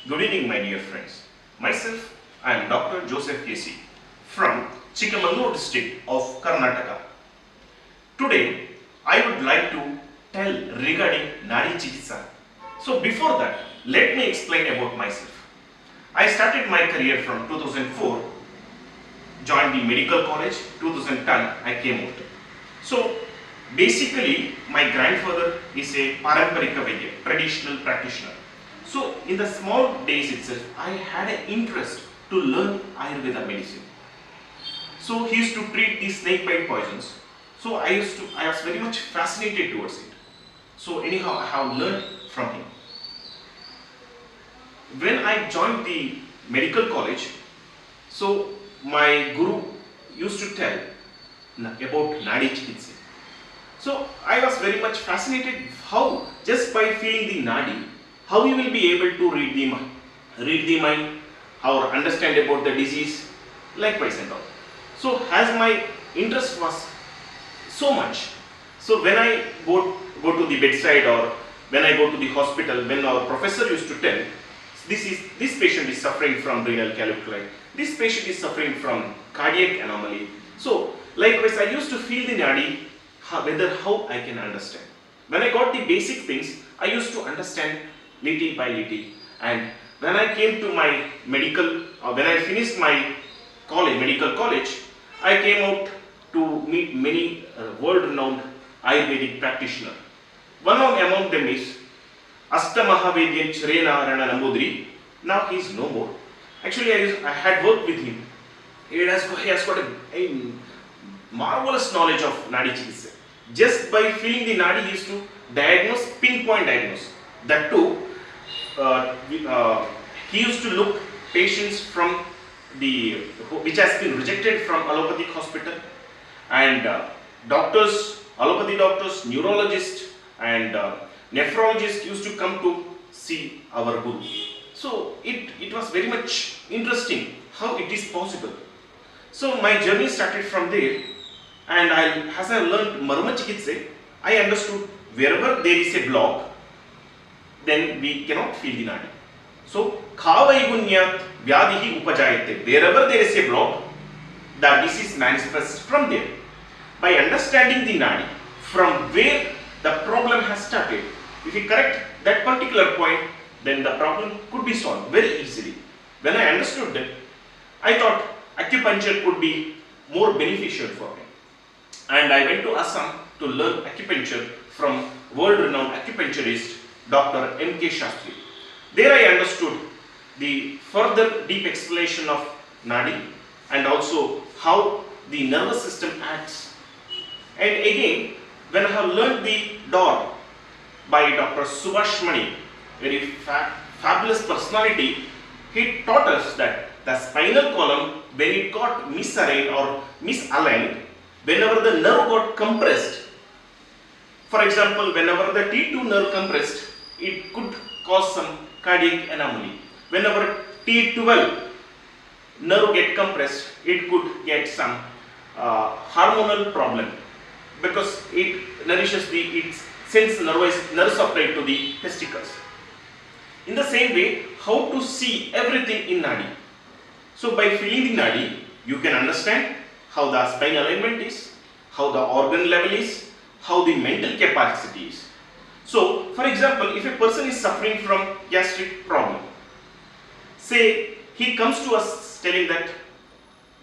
Good evening, my dear friends. Myself, I am Dr. Joseph Casey from Chikmagalur district of Karnataka. Today, I would like to tell regarding Nadi Chikitsa. So before that, let me explain about myself. I started my career from 2004, joined the medical college, 2010 I came out. So basically, my grandfather is a Paramparika Vaidya, traditional practitioner. So in the small days itself, I had an interest to learn Ayurveda medicine. So he used to treat the snake bite poisons. So I was very much fascinated towards it. So anyhow, I have learned from him. When I joined the medical college, so my guru used to tell about Nadi Chikitsa. So I was very much fascinated how just by feeling the Nadi, how we will be able to read the mind, or understand about the disease, likewise and all. So as my interest was so much, so when I go to the bedside or when I go to the hospital, when our professor used to tell, this patient is suffering from renal calculi, this patient is suffering from cardiac anomaly. So likewise, I used to feel the Nadi, whether how I can understand. When I got the basic things, I used to understand little by little, and when I came to my when I finished my medical college, I came out to meet many world-renowned Ayurvedic practitioners. One among them is Astamahavedyan Chirenarana Nambudri. Now he is no more. Actually, I had worked with him. He has got a marvelous knowledge of Nadi Chikitsa. Just by feeling the Nadi, he used to pinpoint diagnose. That too, he used to look patients from which has been rejected from allopathic hospital, and allopathy doctors, neurologists and nephrologists used to come to see our guru. So it was very much interesting how it is possible. So my journey started from there, and as I learned Marma Chikitsa, I understood wherever there is a block, then we cannot feel the Nadi. So, Kavaigunyat Vyadihi Upajayate. Wherever there is a block, the disease manifests from there. By understanding the Nadi, from where the problem has started, if we correct that particular point, then the problem could be solved very easily. When I understood that, I thought acupuncture could be more beneficial for me. And I went to Assam to learn acupuncture from world-renowned acupuncturist Dr. M.K. Shastri. There I understood the further deep explanation of Nadi and also how the nervous system acts. And again, when I have learned the DOR by Dr. Subhash Mani, very fabulous personality, he taught us that the spinal column, when it got misarranged or misaligned, whenever the nerve got compressed, for example, whenever the T2 nerve compressed, it could cause some cardiac anomaly. Whenever T12 nerve get compressed, it could get some hormonal problem, because it nourishes it sends nerve supply to the testicles. In the same way, how to see everything in Nadi. So by feeling the Nadi, you can understand how the spine alignment is, how the organ level is, how the mental capacity is. So, for example, if a person is suffering from gastric problem, say he comes to us telling that,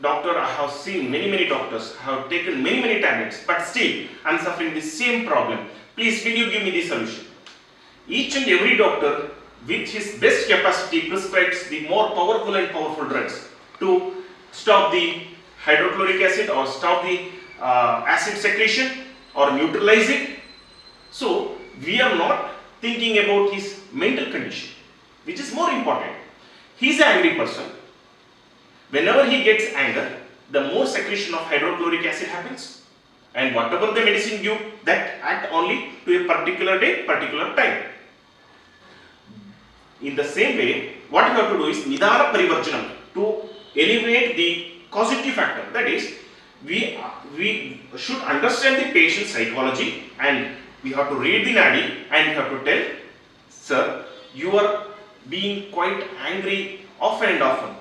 doctor, I have seen many doctors, I have taken many tablets, but still I am suffering the same problem. Please, will you give me the solution? Each and every doctor with his best capacity prescribes the more powerful drugs to stop the hydrochloric acid or stop the acid secretion or neutralize it. So we are not thinking about his mental condition, which is more important. He is an angry person. Whenever he gets anger, the more secretion of hydrochloric acid happens, and whatever the medicine give, that act only to a particular day, particular time. In the same way, what you have to do is Nidana Parivarjanam, to elevate the causative factor. That is, we should understand the patient's psychology, and we have to read the Nadi, and we have to tell, sir, your being quite angry often and often.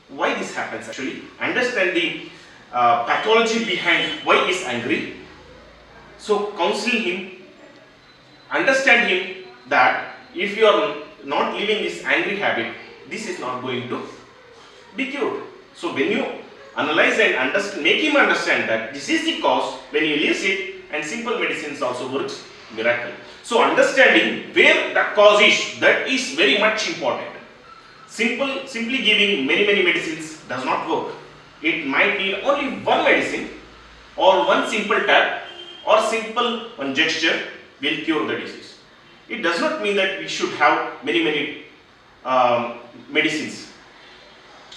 Why this happens actually? Understand the pathology behind why he is angry. So counsel him, understand him that if you are not living this angry habit, this is not going to be cured. So when you analyze and understand, make him understand that this is the cause, when he leaves it, and simple medicines also works miracle. So understanding where the cause is, that is very much important. Simply giving many medicines does not work. It might need only one medicine or one simple tap or simple one gesture will cure the disease. It does not mean that we should have many medicines.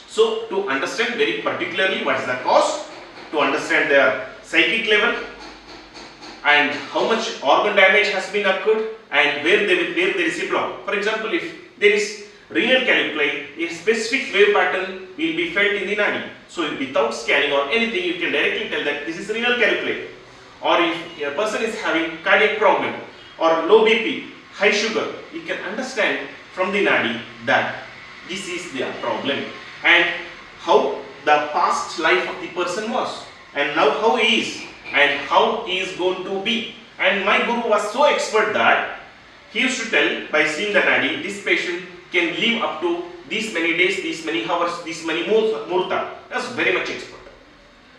So to understand very particularly what is the cause, to understand their psychic level and how much organ damage has been occurred and where there is a block. For example, if there is renal calculi, a specific wave pattern will be felt in the nadi. So without scanning or anything, you can directly tell that this is renal calculi. Or if a person is having cardiac problem or low BP, high sugar, you can understand from the nadi that this is their problem and how the past life of the person was and now how he is and how he is going to be. And my guru was so expert that he used to tell, by seeing the nadi, this patient can live up to these many days, these many hours, these many murta. That's very much expert.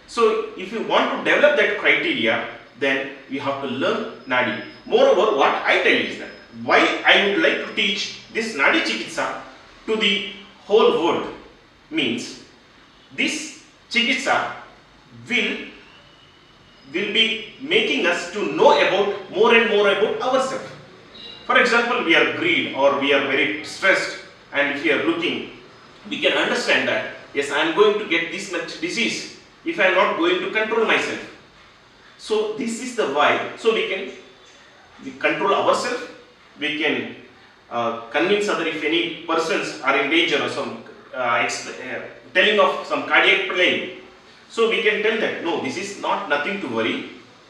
So if you want to develop that criteria, then you have to learn nadi. Moreover, what I tell is that why I would like to teach this nadi chikitsa to the whole world means this chikitsa will be making us to know about more and more about ourselves. For example, we are greed or we are very stressed, and if we are looking, we can understand that yes, I am going to get this much disease if I am not going to control myself. So this is the why. So we control ourselves, we can convince other if any persons are in danger or some telling of some cardiac pain. So we can tell that no, this is nothing to worry.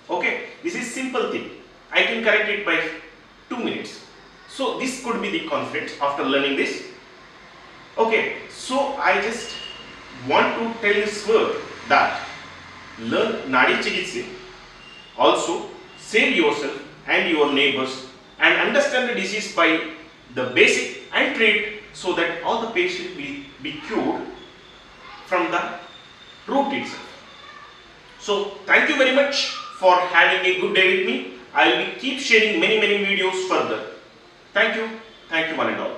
Okay, this is simple thing. I can correct it by 2 minutes. So this could be the confidence after learning this. Okay, so I just want to tell this word that learn Nadi Chikitsa. Also save yourself and your neighbors and understand the disease by the basic and treat so that all the patient will be cured from the root itself. So thank you very much for having a good day with me. I will keep sharing many videos further. Thank you one and all.